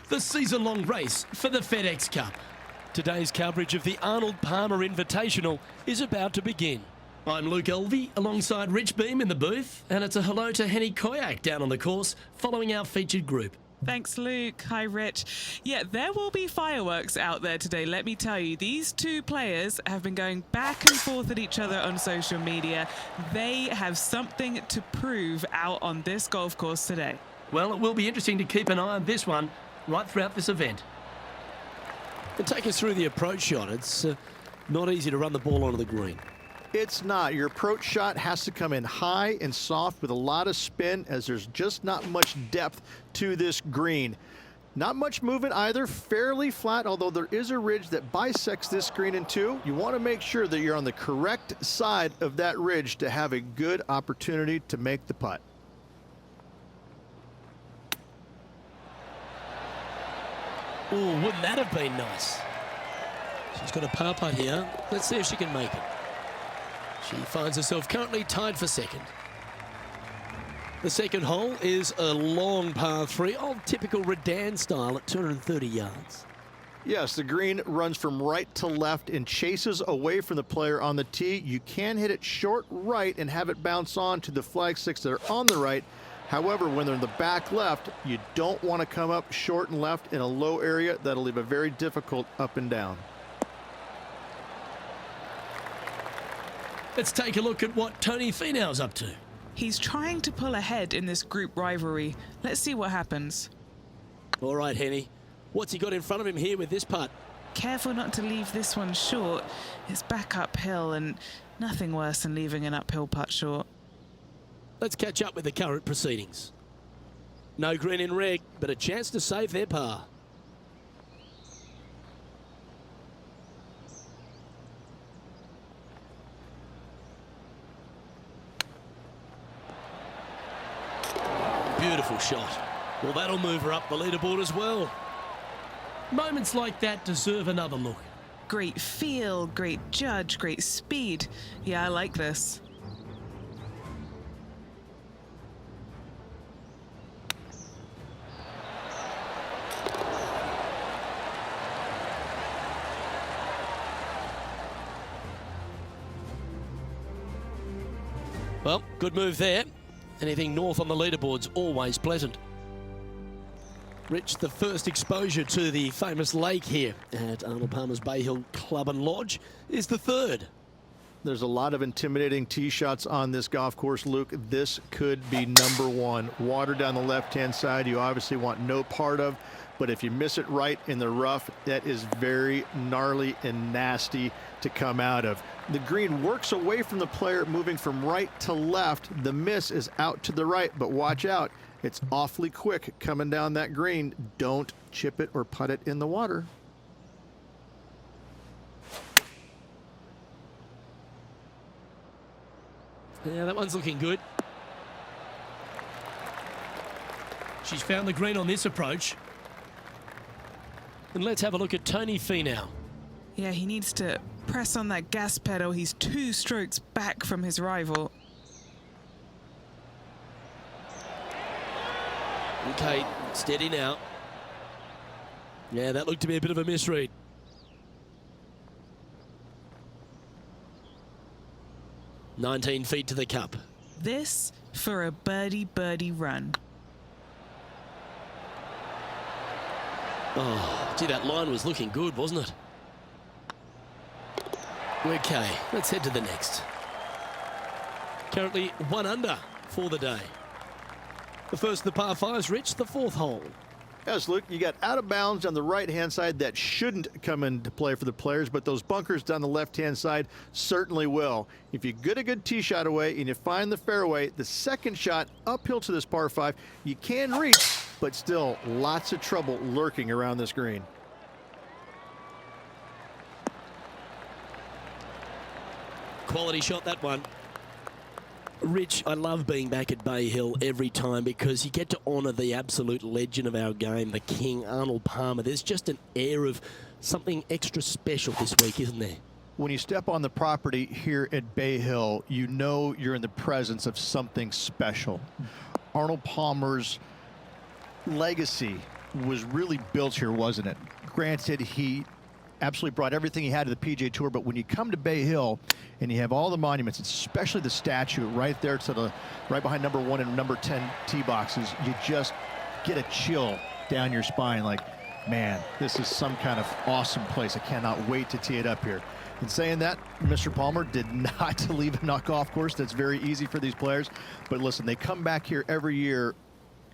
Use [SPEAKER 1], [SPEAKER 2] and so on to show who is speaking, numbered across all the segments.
[SPEAKER 1] the season-long race for the FedEx Cup. Today's coverage of the Arnold Palmer Invitational is about to begin. I'm Luke Elvey alongside Rich Beam in the booth, and it's a hello to Henny Koyak down on the course following our featured group.
[SPEAKER 2] Thanks, Luke. Hi, Rich. Yeah, there will be fireworks out there today, let me tell you. These two players have been going back and forth at each other on social media. They have something to prove out on this golf course today.
[SPEAKER 1] Well, it will be interesting to keep an eye on this one right throughout this event. And take us through the approach shot. It's not easy to run the ball onto the green.
[SPEAKER 3] It's not. Your approach shot has to come in high and soft with a lot of spin, as there's just not much depth to this green. Not much movement either, fairly flat, although there is a ridge that bisects this green in two. You want to make sure that you're on the correct side of that ridge to have a good opportunity to make the putt.
[SPEAKER 1] Oh, wouldn't that have been nice? She's got a par putt here. Let's see if she can make it. She finds herself currently tied for second. The second hole is a long par 3, old typical Redan style at 230 yards.
[SPEAKER 3] Yes, the green runs from right to left and chases away from the player on the tee. You can hit it short right and have it bounce on to the flag sticks that are on the right. However, when they're in the back left, you don't want to come up short and left in a low area. That'll leave a very difficult up and down.
[SPEAKER 1] Let's take a look at what Tony Finau's up to.
[SPEAKER 2] He's trying to pull ahead in this group rivalry. Let's see what happens.
[SPEAKER 1] All right, Henny. What's he got in front of him here with this putt?
[SPEAKER 2] Careful not to leave this one short. It's back uphill, and nothing worse than leaving an uphill putt short.
[SPEAKER 1] Let's catch up with the current proceedings. No green in red, but a chance to save their par. Beautiful shot. Well, that'll move her up the leaderboard as well. Moments like that deserve another look.
[SPEAKER 2] Great feel, great judge, great speed. Yeah, I like this.
[SPEAKER 1] Well, good move there. Anything north on the leaderboard's always pleasant. Rich, the first exposure to the famous lake here at Arnold Palmer's Bay Hill Club and Lodge is the third.
[SPEAKER 3] There's a lot of intimidating tee shots on this golf course, Luke. This could be number one. Water down the left-hand side, you obviously want no part of, but if you miss it right in the rough, that is very gnarly and nasty to come out of. The green works away from the player, moving from right to left. The miss is out to the right, but watch out. It's awfully quick coming down that green. Don't chip it or putt it in the water.
[SPEAKER 1] Yeah, that one's looking good. She's found the green on this approach. And let's have a look at Tony Finau.
[SPEAKER 2] Yeah, he needs to press on that gas pedal. He's 2 strokes back from his rival.
[SPEAKER 1] Okay, steady now. Yeah, that looked to be a bit of a misread. "19 feet to the cup."
[SPEAKER 2] This for a birdie run.
[SPEAKER 1] Oh, gee, that line was looking good, wasn't it? Okay, let's head to the next. Currently 1 under for the day. The first of the par 5s, Rich, the 4th hole.
[SPEAKER 3] Yes, Luke, you got out of bounds on the right-hand side. That shouldn't come into play for the players, but those bunkers down the left-hand side certainly will. If you get a good tee shot away and you find the fairway, the second shot uphill to this par 5, you can reach, but still lots of trouble lurking around this green.
[SPEAKER 1] Quality shot, that one. Rich, I love being back at Bay Hill every time because you get to honour the absolute legend of our game, the King, Arnold Palmer. There's just an air of something extra special this week, isn't there?
[SPEAKER 3] When you step on the property here at Bay Hill, you know you're in the presence of something special. Arnold Palmer's legacy was really built here, wasn't it? Granted, he absolutely brought everything he had to the PGA Tour, but when you come to Bay Hill and you have all the monuments, especially the statue right there to the right behind number 1 and number 10 tee boxes, you just get a chill down your spine like, man, this is some kind of awesome place. I cannot wait to tee it up here. In saying that, Mr. Palmer did not leave a knock golf course. That's very easy for these players. But listen, they come back here every year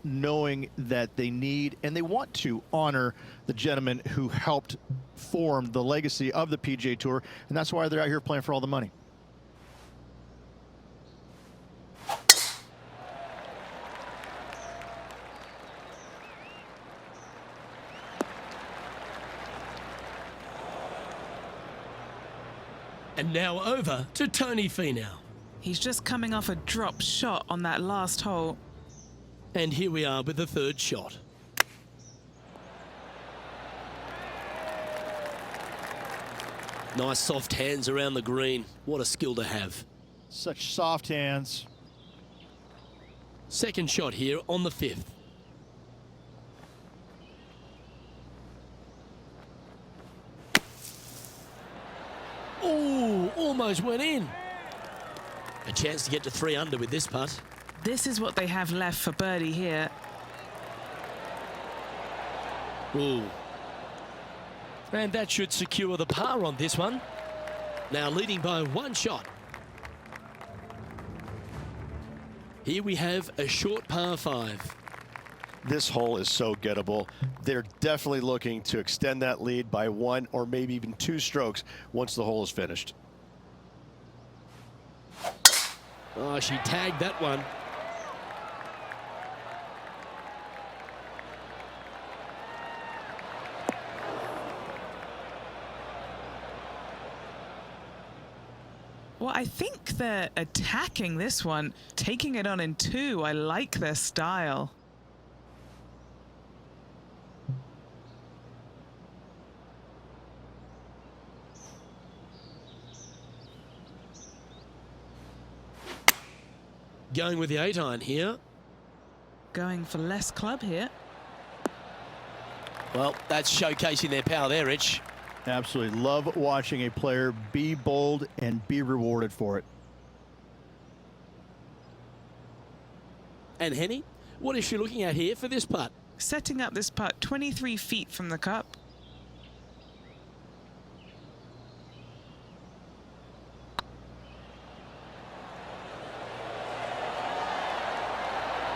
[SPEAKER 3] knowing that they need and they want to honor the gentleman who helped form the legacy of the PGA Tour, and that's why they're out here playing for all the money.
[SPEAKER 1] And now over to Tony Finau.
[SPEAKER 2] He's just coming off a drop shot on that last hole.
[SPEAKER 1] And here we are with the third shot. Nice soft hands around the green. What a skill to have.
[SPEAKER 3] Such soft hands.
[SPEAKER 1] Second shot here on the 5th. Oh, almost went in. A chance to get to 3 under with this putt.
[SPEAKER 2] This is what they have left for birdie here.
[SPEAKER 1] Ooh. And that should secure the par on this one. Now leading by 1 shot. Here we have a short par 5.
[SPEAKER 4] This hole is so gettable. They're definitely looking to extend that lead by 1 or maybe even 2 strokes once the hole is finished.
[SPEAKER 1] Oh, she tagged that one.
[SPEAKER 2] Well, I think they're attacking this one, taking it on in 2. I like their style.
[SPEAKER 1] Going with the 8-iron here.
[SPEAKER 2] Going for less club here.
[SPEAKER 1] Well, that's showcasing their power there, Rich.
[SPEAKER 3] Absolutely love watching a player be bold and be rewarded for it.
[SPEAKER 1] And Henny, what is she looking at here for this putt?
[SPEAKER 2] Setting up this putt 23 feet from the cup.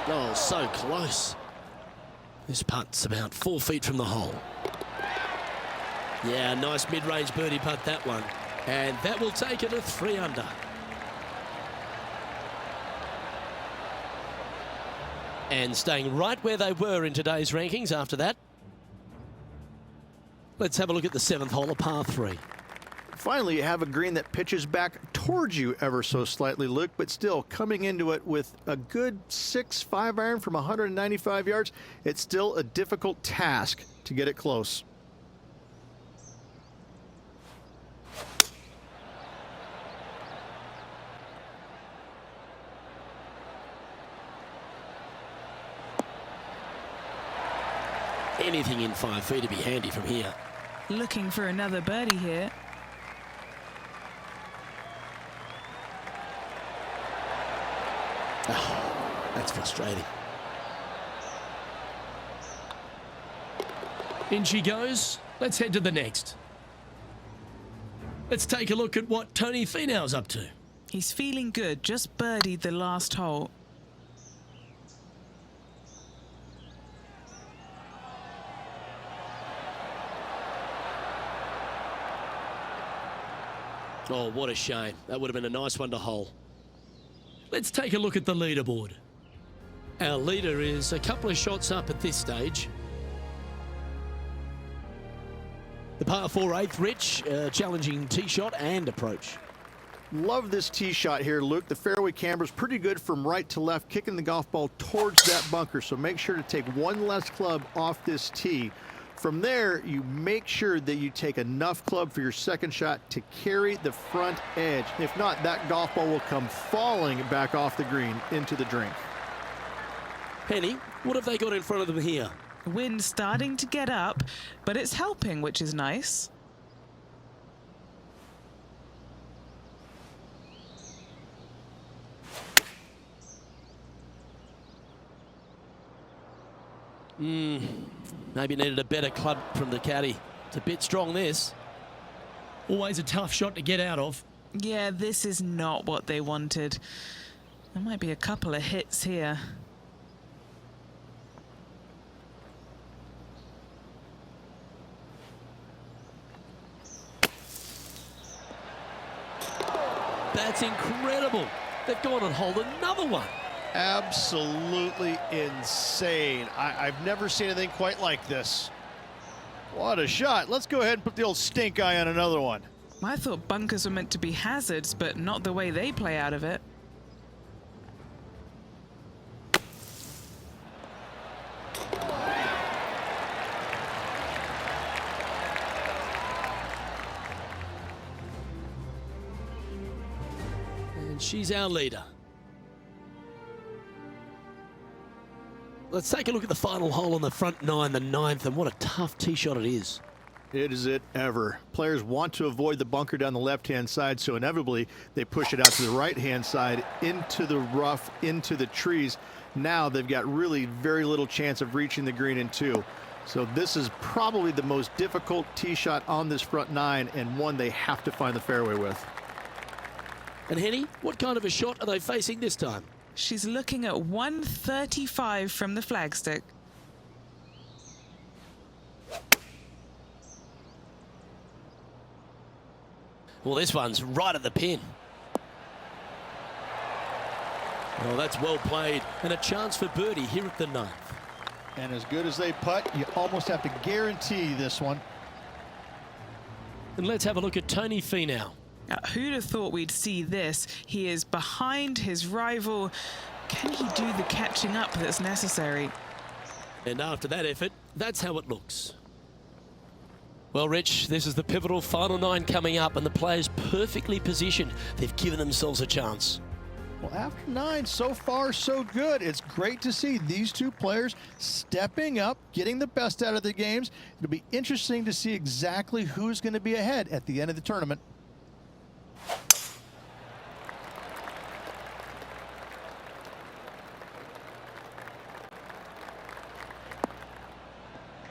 [SPEAKER 1] Oh, so close. This putt's about 4 feet from the hole. Yeah, nice mid-range birdie putt, that one. And that will take it to 3 under. And staying right where they were in today's rankings after that. Let's have a look at the 7th hole, a par 3.
[SPEAKER 3] Finally, you have a green that pitches back towards you ever so slightly, Luke, but still coming into it with a good 6-5 iron from 195 yards. It's still a difficult task to get it close.
[SPEAKER 1] Anything in 5 feet to be handy from here.
[SPEAKER 2] Looking for another birdie here.
[SPEAKER 1] Oh, that's frustrating. In she goes. Let's head to the next. Let's take a look at what Tony Finau's up to.
[SPEAKER 2] He's feeling good, just birdied the last hole.
[SPEAKER 1] Oh, what a shame. That would have been a nice one to hole. Let's take a look at the leaderboard. Our leader is a couple of shots up at this stage. The par 4 8th, Rich, challenging tee shot and approach.
[SPEAKER 3] Love this tee shot here, Luke. The fairway camber's pretty good from right to left, kicking the golf ball towards that bunker. So make sure to take 1 less club off this tee. From there, you make sure that you take enough club for your second shot to carry the front edge. If not, that golf ball will come falling back off the green into the drink.
[SPEAKER 1] Penny, what have they got in front of them here?
[SPEAKER 2] Wind starting to get up, but it's helping, which is nice.
[SPEAKER 1] Maybe needed a better club from the caddy. It's a bit strong, this. Always a tough shot to get out of.
[SPEAKER 2] Yeah, this is not what they wanted. There might be a couple of hits here.
[SPEAKER 1] That's incredible. They've gone and holed another one.
[SPEAKER 4] Absolutely insane. I've never seen anything quite like this. What a shot. Let's go ahead and put the old stink eye on another one.
[SPEAKER 2] I thought bunkers were meant to be hazards, but not the way they play out of it.
[SPEAKER 1] And she's our leader. Let's take a look at the final hole on the front nine, the ninth, and what a tough tee shot it is.
[SPEAKER 3] It is it ever. Players want to avoid the bunker down the left-hand side, so inevitably they push it out to the right-hand side, into the rough, into the trees. Now they've got really very little chance of reaching the green in two. So this is probably the most difficult tee shot on this front nine, and one they have to find the fairway with.
[SPEAKER 1] And Henny, what kind of a shot are they facing this time?
[SPEAKER 2] She's looking at 135 from the flagstick.
[SPEAKER 1] Well, this one's right at the pin. Well, that's well played, and a chance for birdie here at the ninth.
[SPEAKER 3] And as good as they putt, you almost have to guarantee this one.
[SPEAKER 1] And let's have a look at Tony Finau.
[SPEAKER 2] Who'd have thought we'd see this? He is behind his rival. Can he do the catching up that's necessary?
[SPEAKER 1] And after that effort, that's how it looks. Well, Rich, this is the pivotal final nine coming up, and the players perfectly positioned. They've given themselves a chance.
[SPEAKER 3] Well, after nine, so far so good. It's great to see these two players stepping up, getting the best out of their games. It'll be interesting to see exactly who's going to be ahead at the end of the tournament.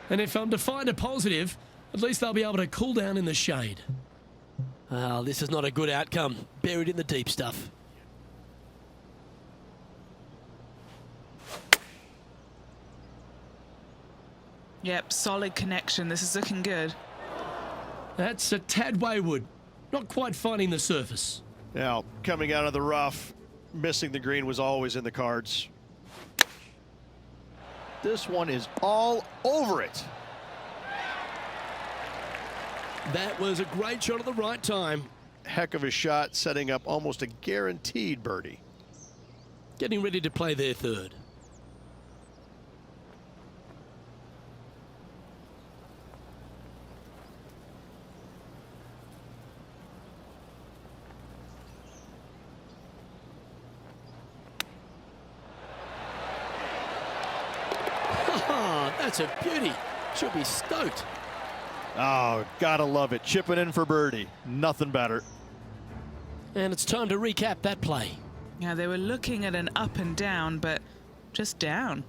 [SPEAKER 1] And if I'm to find a positive, at least they'll be able to cool down in the shade. Oh, this is not a good outcome. Buried in the deep stuff.
[SPEAKER 2] Yep, solid connection. This is looking good.
[SPEAKER 1] That's a tad wayward. Not quite finding the surface.
[SPEAKER 4] Now, coming out of the rough, missing the green was always in the cards.
[SPEAKER 3] This one is all over it.
[SPEAKER 1] That was a great shot at the right time.
[SPEAKER 4] Heck of a shot, setting up almost a guaranteed birdie.
[SPEAKER 1] Getting ready to play their third. That's a beauty. She'll be stoked.
[SPEAKER 4] Oh, gotta love it. Chipping in for birdie. Nothing better.
[SPEAKER 1] And it's time to recap that play.
[SPEAKER 2] Yeah, they were looking at an up and down, but just down.